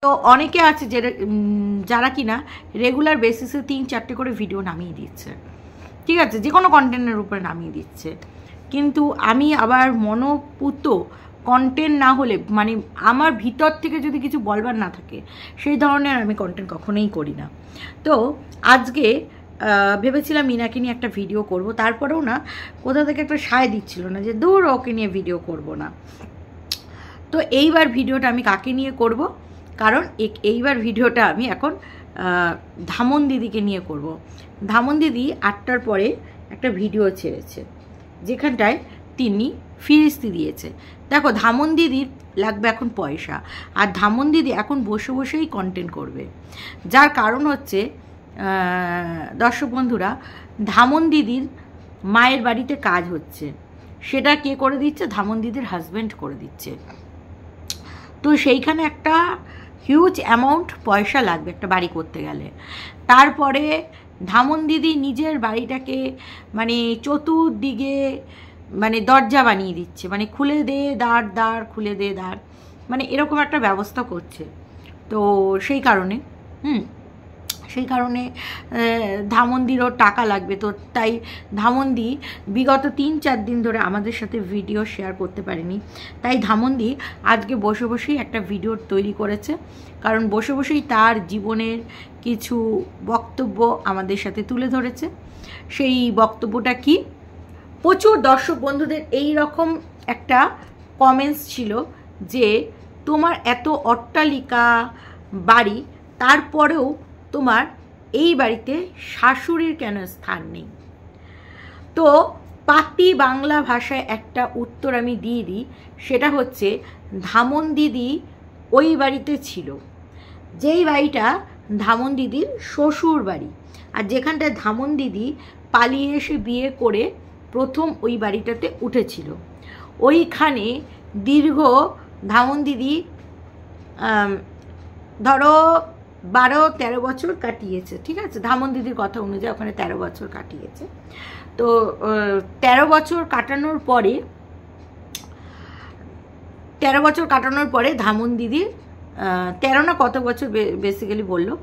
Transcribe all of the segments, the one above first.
তো অনেকে আছে যারা কিনা রেগুলার বেসিসে 3-4টে করে ভিডিও নামিয়ে দিচ্ছে, ঠিক আছে, যে কোনো কন্টেন্টের উপরে নামিয়ে দিচ্ছে। কিন্তু আমি আবার মনোপুত কন্টেন্ট না হলে, মানে আমার ভিতর থেকে যদি কিছু বলবার না থাকে, সেই ধরনের আমি কন্টেন্ট কখনোই করি না। তো আজকে ভেবেছিলাম মিনাকে নিয়ে একটা ভিডিও করব, তারপরেও না কোথা থেকে একটা সায় দিচ্ছিল না যে দূর ওকে নিয়ে ভিডিও করব না। তো এইবার ভিডিওটা আমি কাকে নিয়ে করব, কারণ এইবার ভিডিওটা আমি এখন ধামন দিদিকে নিয়ে করব। ধামন দিদি 8টার পরে একটা ভিডিও ছেড়েছে যেখানটায় তিনি ফিরিস্তি দিয়েছে। দেখো, ধামন দিদির লাগবে এখন পয়সা, আর ধামন দিদি এখন বসে বসেই কন্টেন্ট করবে। যার কারণ হচ্ছে দর্শক বন্ধুরা, ধামন দিদির মায়ের বাড়িতে কাজ হচ্ছে, সেটা কে করে দিচ্ছে? ধামন দিদির হাজব্যান্ড করে দিচ্ছে। তো সেইখানে একটা হিউজ অ্যামাউন্ট পয়সা লাগবে একটা বাড়ি করতে গেলে। তারপরে ধামন দিদি নিজের বাড়িটাকে মানে চতুর্দিকে মানে দরজা বানিয়ে দিচ্ছে, মানে খুলে দে দাঁড় খুলে দে দাঁড়, মানে এরকম একটা ব্যবস্থা করছে। তো সেই কারণে ধামনদিরও টাকা লাগবে। তো তাই ধামনদি বিগত 3-4 দিন ধরে আমাদের সাথে ভিডিও শেয়ার করতে পারেনি। তাই ধামনদি আজকে বসে বসেই একটা ভিডিও তৈরি করেছে, কারণ বসে বসেই তার জীবনের কিছু বক্তব্য আমাদের সাথে তুলে ধরেছে। সেই বক্তব্যটা কি? প্রচুর দর্শক বন্ধুদের এই রকম একটা কমেন্টস ছিল যে তোমার এত অট্টালিকা বাড়ি, তারপরেও তোমার এই বাড়িতে শাশুড়ির কেন স্থান নেই? তো পাতি বাংলা ভাষায় একটা উত্তর আমি দিয়ে দিই, সেটা হচ্ছে ধামন দিদি ওই বাড়িতে ছিল, যেই বাড়িটা ধামন দিদির শ্বশুর বাড়ি, আর যেখানটায় ধামন দিদি পালিয়ে এসে বিয়ে করে প্রথম ওই বাড়িটাতে উঠেছিল। ওইখানে দীর্ঘ ধামন দিদি ধরো 12-13 বছর কাটিয়েছে, ঠিক আছে, ধামন দিদির কথা অনুযায়ী ওখানে 13 বছর কাটিয়েছে। তো 13 বছর কাটানোর পরে ধামন দিদির 13 না কত বছর বেসিক্যালি বললো,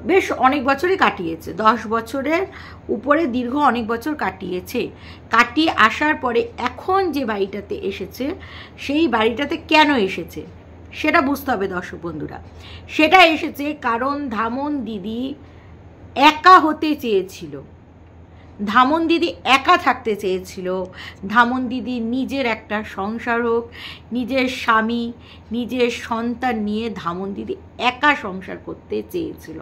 বেশ অনেক বছরই কাটিয়েছে, 10 বছরের উপরে দীর্ঘ অনেক বছর কাটিয়ে আসার পরে এখন যে বাড়িটাতে এসেছে, সেই বাড়িটাতে কেন এসেছে সেটা বুঝতে হবে দর্শক বন্ধুরা। সেটা এসেছে কারণ ধামন দিদি একা হতে চেয়েছিল, ধামন দিদি একা থাকতে চেয়েছিল, ধামন দিদি নিজের একটা সংসার হোক, নিজের স্বামী নিজের সন্তান নিয়ে ধামন দিদি একা সংসার করতে চেয়েছিল।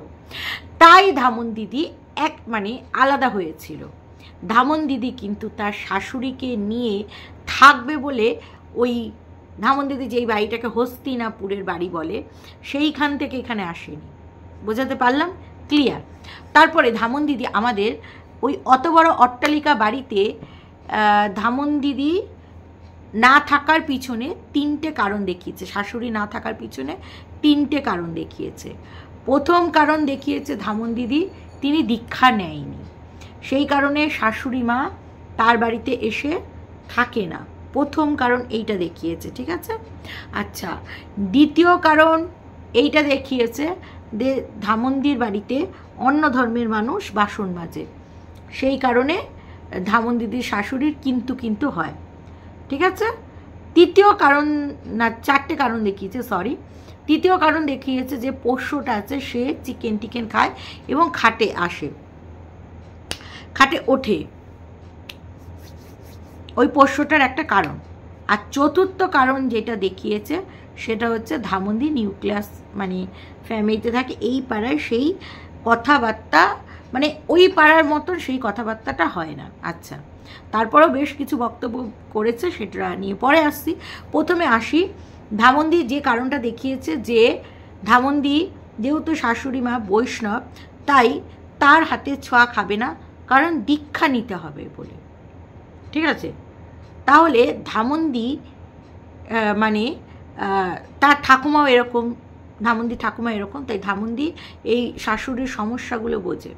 তাই ধামন দিদি মানে আলাদা হয়েছিল। ধামন দিদি কিন্তু তার শাশুড়িকে নিয়ে থাকবে বলে ওই ধামন দিদি যেই বাড়িটাকে হস্তিনাপুরের বাড়ি বলে, সেইখান থেকে এখানে আসেনি। বোঝাতে পারলাম? ক্লিয়ার? তারপরে ধামন দিদি আমাদের ওই অত বড় অট্টালিকা বাড়িতে ধামন দিদি না থাকার পিছনে 3টে কারণ দেখিয়েছে, শাশুড়ি না থাকার পিছনে 3টে কারণ দেখিয়েছে। প্রথম কারণ দেখিয়েছে ধামন দিদি তিনি দীক্ষা নেয়নি, সেই কারণে শাশুড়ি মা তার বাড়িতে এসে থাকে না। প্রথম কারণ এইটা দেখিয়েছে, ঠিক আছে। আচ্ছা, দ্বিতীয় কারণ এইটা দেখিয়েছে যে ধামনদির বাড়িতে অন্য ধর্মের মানুষ বাসন মাজে, সেই কারণে ধামন দিদির শাশুড়ির কিন্তু হয়, ঠিক আছে। তৃতীয় কারণ না 4টে কারণ দেখিয়েছে, সরি, তৃতীয় কারণ দেখিয়েছে যে পোষ্যটা আছে সে চিকেন খায় এবং খাটে ওঠে, ওই পোষ্যটার একটা কারণ। আর চতুর্থ কারণ যেটা দেখিয়েছে সেটা হচ্ছে ধামনদি নিউক্লিয়াস মানে ফ্যামিলিতে থাকে, এই পাড়ায় সেই কথাবার্তা মানে ওই পাড়ার মতন সেই কথাবার্তাটা হয় না। আচ্ছা, তারপরেও বেশ কিছু বক্তব্য করেছে, সেটা নিয়ে পরে আসছি। প্রথমে আসি, ধামনদি যে কারণটা দেখিয়েছে যে ধামনদি যেহেতু শাশুড়ি মা বৈষ্ণব, তাই তার হাতে ছোঁয়া খাবে না, কারণ দীক্ষা নিতে হবে বলে, ঠিক আছে। তাহলে ধামনদি মানে তার ঠাকুমাও এরকম, ধামনদি ঠাকুমা এরকম, তাই ধামনদি এই শাশুড়ির সমস্যাগুলো বোঝে।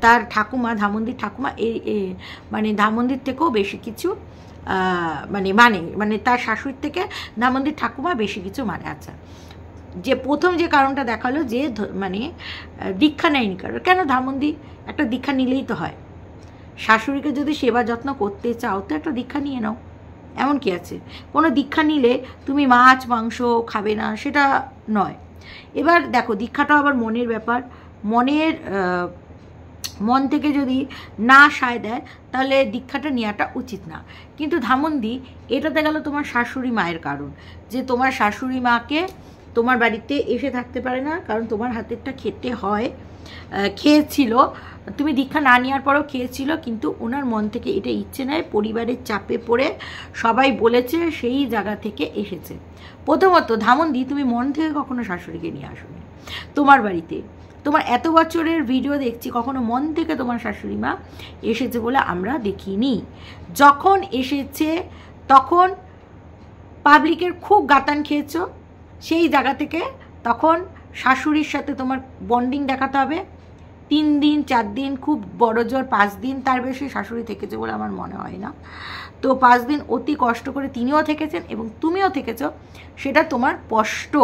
তার ঠাকুমা ধামনদির ঠাকুমা এই মানে ধামনদির থেকেও বেশি কিছু মানে তার শাশুড়ির থেকে ধামনদির ঠাকুমা বেশি কিছু মানে। আচ্ছা, যে প্রথম যে কারণটা দেখালো যে মানে দীক্ষা নেয়নি কারণ, কেন ধামন্দি একটা দীক্ষা নিলেই তো হয়। শাশুড়িকে যদি সেবা যত্ন করতে চাও তো একটা দীক্ষা নিয়ে নাও, এমন কি আছে? কোনো দীক্ষা নিলে তুমি মাছ মাংস খাবে না সেটা নয়। এবার দেখো দীক্ষাটাও আবার মনের ব্যাপার, মন থেকে যদি না সায় দেয় তাহলে দীক্ষাটা নেওয়াটা উচিত না। কিন্তু ধামন্দি এটাতে গেল তোমার শাশুড়ি মায়ের কারণ, যে তোমার শাশুড়ি মাকে তোমার বাড়িতে এসে থাকতে পারে না কারণ তোমার হাতেরটা খেতে হয়, খেয়েছিল, তুমি দীক্ষা না নেওয়ার পরেও খেয়েছিল, কিন্তু ওনার মন থেকে এটা ইচ্ছে নেয়, পরিবারের চাপে পড়ে সবাই বলেছে সেই জায়গা থেকে এসেছে। প্রথমত ধামন্দি তুমি মন থেকে কখনো শাশুড়িকে নিয়ে আসোনি তোমার বাড়িতে। তোমার এত বছরের ভিডিও দেখছি, কখনো মন থেকে তোমার শাশুড়ি মা এসেছে বলে আমরা দেখিনি। যখন এসেছে তখন পাবলিকের খুব গাতান খেয়েছো, সেই জায়গা থেকে তখন শাশুড়ির সাথে তোমার বন্ডিং দেখাতে হবে। 3 দিন 4 দিন, খুব বড় জোর 5 দিন, তার বেশি শাশুড়ি থেকেছে বলে আমার মনে হয় না। তো 5 দিন অতি কষ্ট করে তিনিও থেকেছেন এবং তুমিও থেকেছো, সেটা তোমার কষ্ট।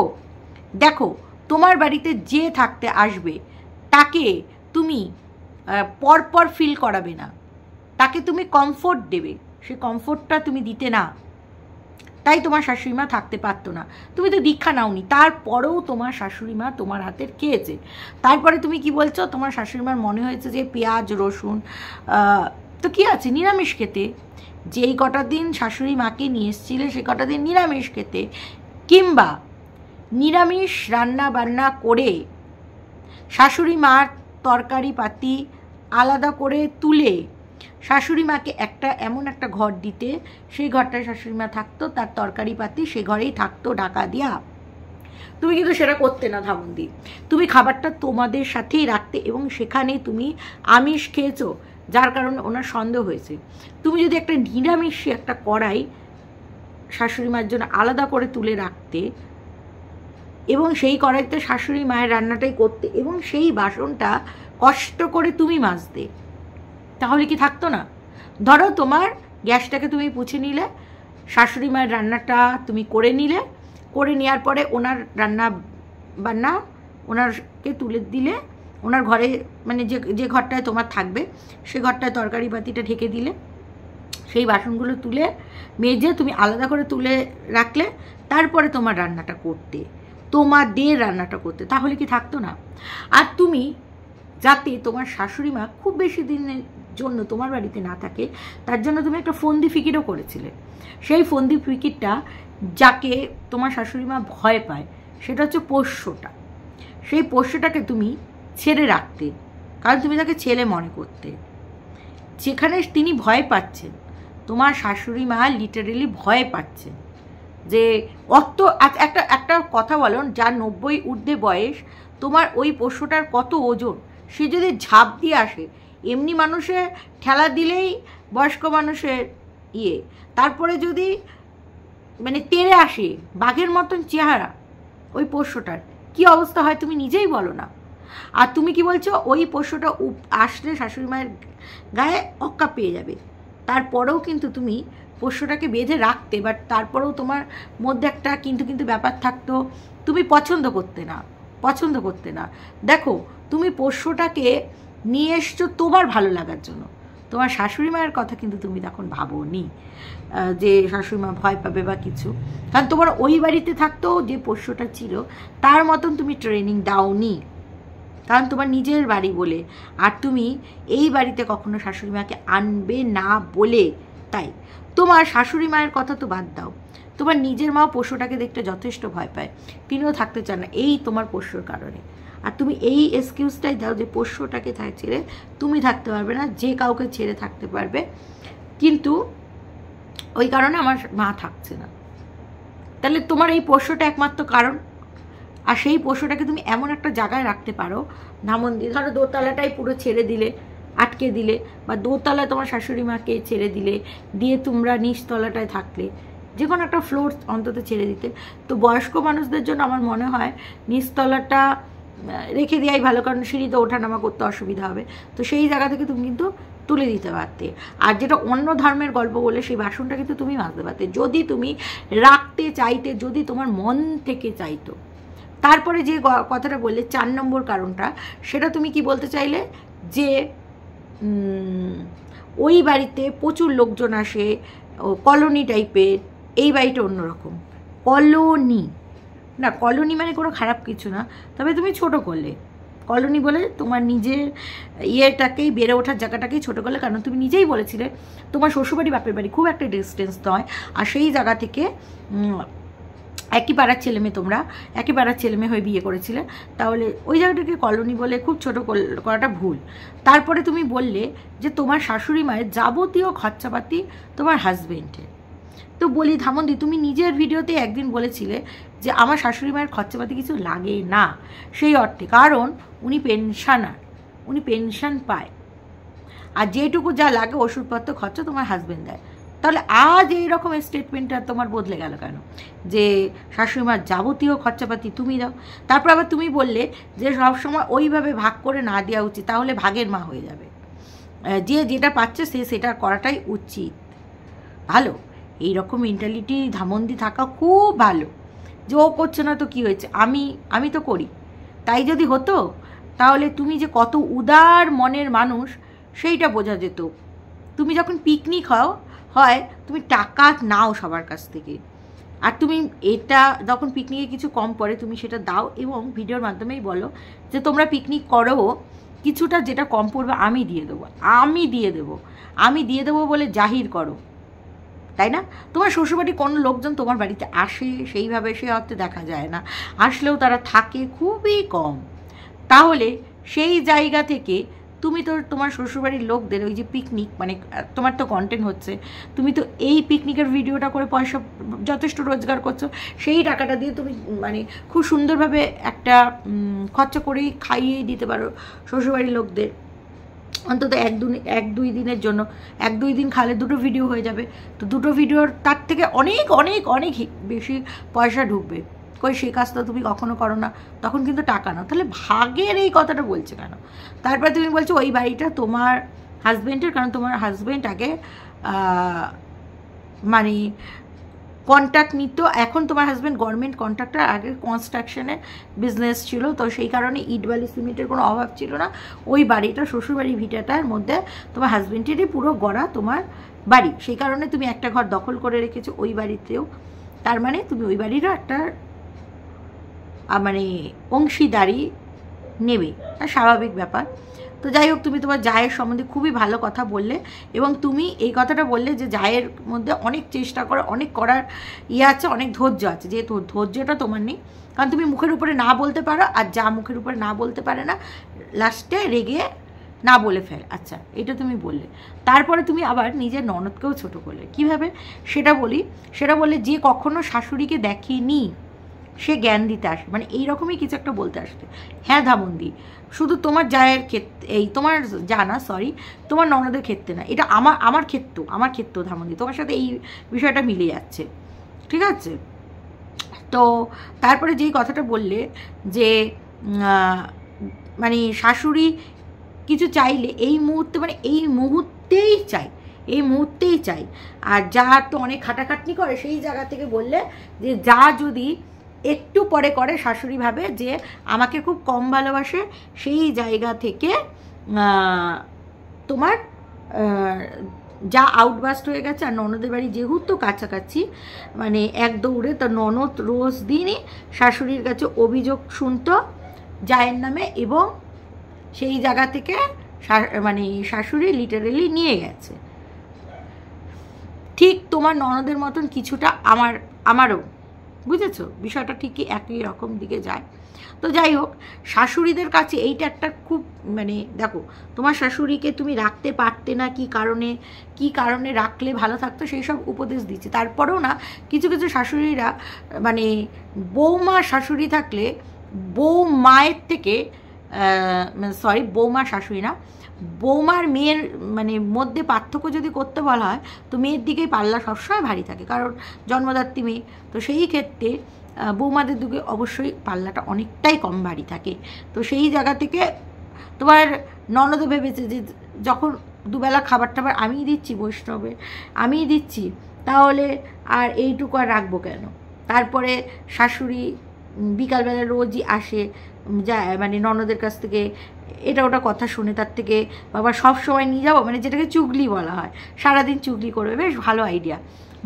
দেখো তোমার বাড়িতে যে থাকতে আসবে তাকে তুমি পরপর ফিল করাবে না, তাকে তুমি কমফোর্ট দেবে, সে কমফোর্টটা তুমি দিতে না, তাই তোমার শাশুড়ি মা থাকতে পারতো না। তুমি তো দীক্ষা নাওনি, তারপরেও তোমার শাশুড়ি মা তোমার হাতের খেয়েছে। তারপরে তুমি কি বলছো, তোমার শাশুড়ি মার মনে হয়েছে যে পেঁয়াজ রসুন তো কি আছে নিরামিষ খেতে, যেই কটা দিন শাশুড়ি মাকে নিয়ে এসেছিলে সে কটা দিন নিরামিষ খেতে, কিংবা নিরামিষ রান্না বান্না করে শাশুড়ি মার তরকারি পাতি আলাদা করে তুলে শাশুড়ি মাকে এমন একটা ঘর দিতে, সেই ঘরটায় শাশুড়ি মা থাকতো, তার তরকারি পাতি সে ঘরেই থাকতো ঢাকা দিয়া। তুমি কিন্তু সেটা করতে না ধামন্দি, তুমি খাবারটা তোমাদের সাথেই রাখতে এবং সেখানে তুমি আমিষ খেয়েছো যার কারণে ওনার সন্দেহ হয়েছে। তুমি যদি একটা নিরামিষ একটা কড়াই শাশুড়ি মার জন্য আলাদা করে তুলে রাখতে এবং সেই কড়াইতে শাশুড়ি মায়ের রান্নাটাই করতে এবং সেই বাসনটা কষ্ট করে তুমি মাজতে, তাহলে কি থাকতো না? ধরো তোমার গ্যাসটাকে তুমি পুছে নিলে, শাশুড়ি মায়ের রান্নাটা তুমি করে নিলে, করে নেওয়ার পরে ওনার রান্না বান্না ওনারকে তুলে দিলে, ওনার ঘরে মানে যে ঘরটায় তোমার থাকবে সে ঘরটায় তরকারি বাতিটা ঢেকে দিলে, সেই বাসনগুলো তুলে মেজে তুমি আলাদা করে তুলে রাখলে, তারপরে তোমার রান্নাটা করতে, তোমাদের রান্নাটা করতে, তাহলে কি থাকতো না? আর তুমি যাতে তোমার শাশুড়ি মা খুব বেশি দিনের জন্য তোমার বাড়িতে না থাকে তার জন্য তুমি একটা ফন্দি ফিকিরও করেছিলে। সেই ফন্দি ফিকিরটা যাকে তোমার শাশুড়ি মা ভয় পায় সেটা হচ্ছে পোষ্যটা। সেই পোষ্যটাকে তুমি ছেড়ে রাখতে, কারণ তুমি তাকে ছেলে মনে করতে। যেখানে তিনি ভয় পাচ্ছেন, তোমার শাশুড়ি মা লিটারেলি ভয় পাচ্ছেন যে একটা কথা বলো, যার 90 ঊর্ধ্বে বয়স, তোমার ওই পোষ্যটার কত ওজন, সে যদি ঝাঁপ দিয়ে আসে, এমনি মানুষে ঠেলা দিলেই বয়স্ক মানুষের তারপরে যদি মানে তেড়ে আসে বাঘের মতন চেহারা ওই পোষ্যটার, কি অবস্থা হয় তুমি নিজেই বলো না। আর তুমি কি বলছো, ওই পোষ্যটা আসলে শাশুড়ি মায়ের গায়ে অক্কা পেয়ে যাবে, তারপরেও কিন্তু তুমি পোষ্যটাকে বেঁধে রাখতে, বাট তারপরেও তোমার মধ্যে একটা কিন্তু ব্যাপার থাকতো, তুমি পছন্দ করতে না। দেখো তুমি পোষ্যটাকে নিয়ে এসছো তোমার ভালো লাগার জন্য, তোমার শাশুড়ি মায়ের কথা কিন্তু তুমি তখন ভাবোনি যে শাশুড়ি মা ভয় পাবে বা কিছু, কারণ তোমার ওই বাড়িতে থাকতেও যে পোষ্যটা ছিল তার মতন তুমি ট্রেনিং দাওনি, কারণ তোমার নিজের বাড়ি বলে, আর তুমি এই বাড়িতে কখনো শাশুড়ি মাকে আনবে না বলে। তাই তোমার শাশুড়ি মায়ের কথা তো বাদ দাও, তোমার নিজের মাও পোষ্যটাকে দেখতে যথেষ্ট ভয় পায়, তিনিও থাকতে চান না এই তোমার পোষ্যর কারণে। আর তুমি এই এক্সকিউজটাই দাও যে পোষ্যটাকে ছেড়ে তুমি থাকতে পারবে না, যে কাউকে ছেড়ে থাকতে পারবে, কিন্তু ওই কারণে আমার মা থাকছে না। তাহলে তোমার এই পোষ্যটা একমাত্র কারণ। আর সেই পোষ্যটাকে তুমি এমন একটা জায়গায় রাখতে পারো, ধামন্দি ধরো দোতলাটাই পুরো ছেড়ে দিলে, আটকে দিলে, বা দোতলায় তোমার শাশুড়ি মাকে ছেড়ে দিলে, দিয়ে তোমরা নিচতলাটায় থাকলে, যে কোনো একটা ফ্লোর অন্তত ছেড়ে দিতে। তো বয়স্ক মানুষদের জন্য আমার মনে হয় নিচতলাটা রেখে দেওয়াই ভালো, কারণ সিঁড়িতে ওঠানামা করতে অসুবিধা হবে, তো সেই জায়গা থেকে তুমি কিন্তু তুলে দিতে পারতে। আর যেটা অন্য ধর্মের গল্প বলে সেই বাসনটা কিন্তু তুমি মাজতে পারতে, যদি তুমি রাখতে চাইতে, যদি তোমার মন থেকে চাইতো। তারপরে যে কথাটা বললে 4 নম্বর কারণটা, সেটা তুমি কি বলতে চাইলে যে ওই বাড়িতে প্রচুর লোকজন আসে, কলোনি টাইপের, এই বাড়িটা অন্যরকম। কলোনি না, কলোনি মানে কোনো খারাপ কিছু না, তবে তুমি ছোট করলে। কলোনি বলে তোমার নিজের ইয়েটাকেই, বেড়ে ওঠার জায়গাটাকেই ছোটো করলে, কারণ তুমি নিজেই বলেছিলে তোমার শ্বশুরবাড়ি বাপের বাড়ি খুব একটা ডিস্টেন্স নয়, আর সেই জায়গা থেকে একই পাড়ার ছেলেমেয়ে, তোমরা একই পাড়ার ছেলেমেয়ে হয়ে বিয়ে করেছিলে, তাহলে ওই জায়গাটাকে কলোনি বলে খুব ছোটো করাটা ভুল। তারপরে তুমি বললে যে তোমার শাশুড়ি মায়ের যাবতীয় খরচাপাতি তোমার হাজবেন্ডের। তো বলি ধামন্দি, তুমি নিজের ভিডিওতে একদিন বলেছিলে যে আমার শাশুড়ি মায়ের খরচাপাতি কিছু লাগে না সেই অর্থে, কারণ উনি পেনশনার, উনি পেনশন পায়, আর যেটুকু যা লাগে ওষুধপত্র খরচা তোমার হাজবেন্ড দেয়। তাহলে আজ এইরকম স্টেটমেন্টটা তোমার বদলে গেল কেন, যে শাশুড়ি মার যাবতীয় খরচাপাতি তুমি দাও? তারপর আবার তুমি বললে যে সবসময় ওইভাবে ভাগ করে না দেওয়া উচিত, তাহলে ভাগের মা হয়ে যাবে, যে যেটা পাচ্ছে সে সেটা করাটাই উচিত। ভালো, এইরকম মেন্টালিটি ধামন্দি থাকা খুব ভালো, যে ও করছে না তো কী হয়েছে, আমি তো করি। তাই যদি হতো তাহলে তুমি যে কত উদার মনের মানুষ সেইটা বোঝা যেত। তুমি যখন পিকনিক হয় তুমি টাকা নাও সবার কাছ থেকে, আর তুমি এটা যখন পিকনিকে কিছু কম পড়ে তুমি সেটা দাও, এবং ভিডিওর মাধ্যমেই বলো যে তোমরা পিকনিক করো, কিছুটা যেটা কম পড়বে আমি দিয়ে দেবো বলে জাহির করো, তাই না? তোমার শ্বশুরবাড়ি কোনো লোকজন তোমার বাড়িতে আসে সেইভাবে, সে অর্থে দেখা যায় না, আসলেও তারা থাকে খুবই কম। তাহলে সেই জায়গা থেকে তুমি তো তোমার শ্বশুরবাড়ির লোকদের ওই যে পিকনিক, মানে তোমার তো কন্টেন্ট হচ্ছে, তুমি তো এই পিকনিকের ভিডিওটা করে পয়সা যথেষ্ট রোজগার করছো, সেই টাকাটা দিয়ে তুমি মানে খুব সুন্দরভাবে একটা খরচা করেই খাইয়ে দিতে পারো শ্বশুরবাড়ির লোকদের, অন্তত এক দুই দিনের জন্য। 1-2 দিন খালে 2টো ভিডিও হয়ে যাবে, তো 2টো ভিডিওর তার থেকে অনেক অনেক অনেক বেশি পয়সা ঢুকবে। কই সেই কাজটা তুমি কখনো করো না, তখন কিন্তু টাকা নাও। তাহলে ভাগের এই কথাটা বলছে কেন? তারপর তুমি বলছো ওই বাড়িটা তোমার হাজব্যান্ডের, কারণ তোমার হাজব্যান্ড আগে মানে কন্ট্রাক্ট নিত, এখন তোমার হাজব্যান্ড গভর্নমেন্ট কন্ট্রাক্টর, আগে কনস্ট্রাকশনের বিজনেস ছিল, তো সেই কারণে ইট বালি সিমেন্টের কোনো অভাব ছিল না। ওই বাড়িটা শ্বশুরবাড়ি ভিটাটার মধ্যে তোমার হাজব্যান্ডেরই পুরো গড়া তোমার বাড়ি, সেই কারণে তুমি একটা ঘর দখল করে রেখেছো ওই বাড়িতেও, তার মানে তুমি ওই বাড়িরও একটা মানে অংশীদারি নেবে, স্বাভাবিক ব্যাপার। তো যাই হোক, তুমি তোমার জায়ের সম্বন্ধে খুবই ভালো কথা বললে, এবং তুমি এই কথাটা বললে যে জায়ের মধ্যে অনেক চেষ্টা করে, অনেক করার আছে, অনেক ধৈর্য আছে, যে ধৈর্যটা তোমার নেই, কারণ তুমি মুখের উপরে না বলতে পারো, আর যা মুখের উপরে না বলতে পারে না লাস্টে রেগে না বলে ফেল। আচ্ছা, এটা তুমি বললে। তারপরে তুমি আবার নিজের ননদকেও ছোট করলে, কীভাবে সেটা বললে যে কখনো শাশুড়িকে দেখেনি সে জ্ঞান দিতে আসে, মানে এইরকমই কিছু একটা বলতে আসছে। হ্যাঁ ধামন্দি, শুধু তোমার জায়ের ক্ষেত্রে, এই তোমার জানা সরি তোমার ননদের ক্ষেত্রে না, এটা আমার ক্ষেত্র ধামন্দি, তোমার সাথে এই বিষয়টা মিলে যাচ্ছে, ঠিক আছে? তো তারপরে যেই কথাটা বললে যে মানে শাশুড়ি কিছু চাইলে এই মুহূর্তে, মানে এই মুহূর্তেই চাই, আর যা তো অনেক খাটাখাটনি করে, সেই জায়গা থেকে বললে যে যা যদি একটু পরে করে শাশুড়ি ভাবে যে আমাকে খুব কম ভালোবাসে, সেই জায়গা থেকে তোমার যা আউটবাস্ট হয়ে গেছে। আর ননদের বাড়ি যেহেতু কাছাকাছি, মানে এক দৌড়ে, তো ননদ রোজ দিনই শাশুড়ির কাছে অভিযোগ শুনতো জায়ের নামে, এবং সেই জায়গা থেকে মানে শাশুড়ি লিটারেলি নিয়ে গেছে। ঠিক তোমার ননদের মতন কিছুটা আমারও, বুঝেছো? বিষয়টা ঠিকই একই রকম দিকে যায়। তো যাই হোক, শাশুড়িদের কাছে এইটা একটা খুব, মানে দেখো তোমার শাশুড়িকে তুমি রাখতে পারতে না, কি কারণে রাখলে ভালো থাকতো সেই সব উপদেশ দিচ্ছে। তারপরেও না কিছু কিছু শাশুড়িরা, মানে বৌমা শাশুড়ি থাকলে বৌমায়ের থেকে, সরি বৌমা শাশুড়ি না, বৌমার মেয়ের মানে মধ্যে পার্থক্য যদি করতে বলা হয়, তো মেয়ের দিকেই পাল্লা সবসময় ভারী থাকে, কারণ জন্মদাত্রী মেয়ে, তো সেই ক্ষেত্রে বৌমাদের দিকে অবশ্যই পাল্লাটা অনেকটাই কম ভারী থাকে। তো সেই জায়গা থেকে তোমার ননদও ভেবেছে যে যখন দুবেলা খাবার টাবার আমিই দিচ্ছি, বৈষ্ণবে আমিই দিচ্ছি, তাহলে আর এইটুকু আর রাখবো কেন? তারপরে শাশুড়ি বিকালবেলা রোজই আসে যায়, মানে ননদের কাছ থেকে এটা ওটা কথা শুনে তার থেকে বাবা সব সময় নিয়ে যাবো, মানে যেটাকে চুগলি বলা হয়, সারাদিন চুগলি করবে। বেশ ভালো আইডিয়া,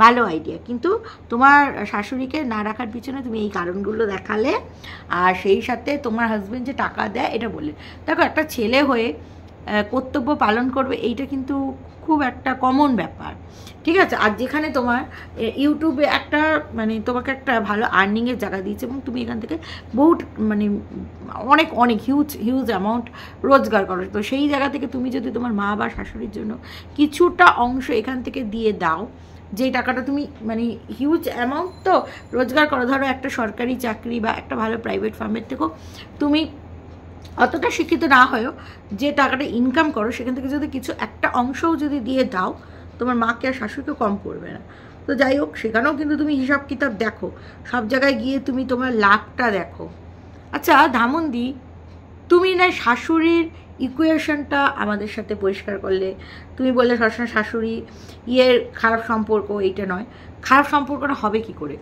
ভালো আইডিয়া। কিন্তু তোমার শাশুড়িকে না রাখার পিছনে তুমি এই কারণগুলো দেখালে, আর সেই সাথে তোমার হাজব্যান্ড যে টাকা দেয় এটা বললে। দেখো, একটা ছেলে হয়ে কর্তব্য পালন করবে, এইটা কিন্তু খুব একটা কমন ব্যাপার, ঠিক আছে? আর যেখানে তোমার ইউটিউবে একটা মানে তোমাকে একটা ভালো আর্নিংয়ের জায়গা দিয়েছে এবং তুমি এখান থেকে বহুত মানে অনেক অনেক হিউজ অ্যামাউন্ট রোজগার করো, তো সেই জায়গা থেকে তুমি যদি তোমার মা বা শাশুড়ির জন্য কিছুটা অংশ এখান থেকে দিয়ে দাও, যে টাকাটা তুমি মানে হিউজ অ্যামাউন্ট তো রোজগার করো, ধরো একটা সরকারি চাকরি বা একটা ভালো প্রাইভেট ফার্মের থেকেও তুমি অতটা শিক্ষিত না হয়েও যে টাকাটা ইনকাম করো সেখান থেকে যদি কিছু একটা অংশও যদি দিয়ে দাও, তোমার মাকে আর শাশুড়িকে কম পড়বে না। তো যাই হোক, সেখানেও কিন্তু তুমি হিসাব কিতাব দেখো, সব জায়গায় গিয়ে তুমি তোমার লাভটা দেখো। আচ্ছা ধামন্দি, তুমি না শাশুড়ির ইকুয়েশনটা আমাদের সাথে পরিষ্কার করলে, তুমি বললে সবসময় শাশুড়ি খারাপ সম্পর্ক, এইটা নয়। খারাপ সম্পর্কটা হবে কি করে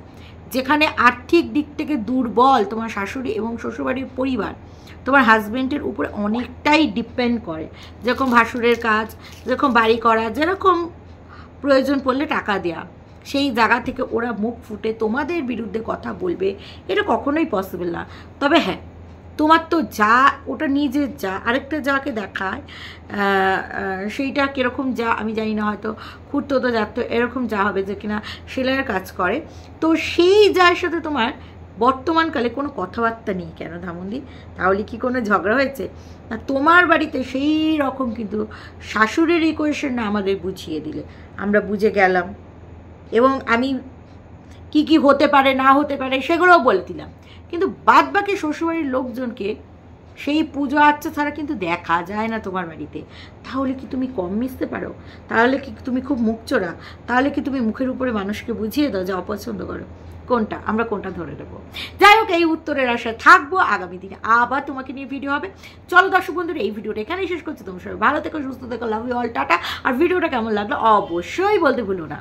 যেখানে আর্থিক দিক থেকে দুর্বল তোমার শাশুড়ি এবং শ্বশুরবাড়ির পরিবার তোমার হাজব্যান্ডের উপরে অনেকটাই ডিপেন্ড করে, যেরকম ভাসুরের কাজ, যেরকম বাড়ি করা, যেরকম প্রয়োজন পড়লে টাকা দেওয়া, সেই জায়গা থেকে ওরা মুখ ফুটে তোমাদের বিরুদ্ধে কথা বলবে, এটা কখনোই পসিবল না। তবে হ্যাঁ, তোমার তো যা ওটা নিজের যা, আরেকটা যাকে দেখায় সেইটা কীরকম যা আমি জানি না, হয়তো খুঁড়তো তো যাতো এরকম যা হবে যে কিনা সেলাইয়ের কাজ করে, তো সেই যার সাথে তোমার বর্তমানকালে কোনো কথাবার্তা নেই কেন ধামন্দি? তাহলে কি কোনো ঝগড়া হয়েছে? না, তোমার বাড়িতে সেই রকম কিন্তু শাশুড়ির ইকুয়েশন না আমাদের বুঝিয়ে দিলে আমরা বুঝে গেলাম, এবং আমি কি কি হতে পারে না হতে পারে সেগুলোও বলে দিলাম। কিন্তু বাদ বাকি শ্বশুরবাড়ির লোকজনকে সেই পুজো আচ্ছা ছাড়া কিন্তু দেখা যায় না তোমার বাড়িতে। তাহলে কি তুমি কম মিশতে পারো? তাহলে কি তুমি খুব মুখচোরা? তাহলে কি তুমি মুখের উপরে মানুষকে বুঝিয়ে দাও যে অপছন্দ করো? কোনটা? আমরা কোনটা ধরে নেবো? যাই হোক, এই উত্তরের আশায় থাকবো। আগামী দিনে আবার তোমাকে নিয়ে ভিডিও হবে। চলো দর্শক বন্ধুরা, এই ভিডিওটা এখানেই শেষ করছি। তোমার সবাই ভালো থেকো, সুস্থ থেকো, লাভ ইউ অল, টাটা। আর ভিডিওটা কেমন লাগলো অবশ্যই বলতে ভুলো না।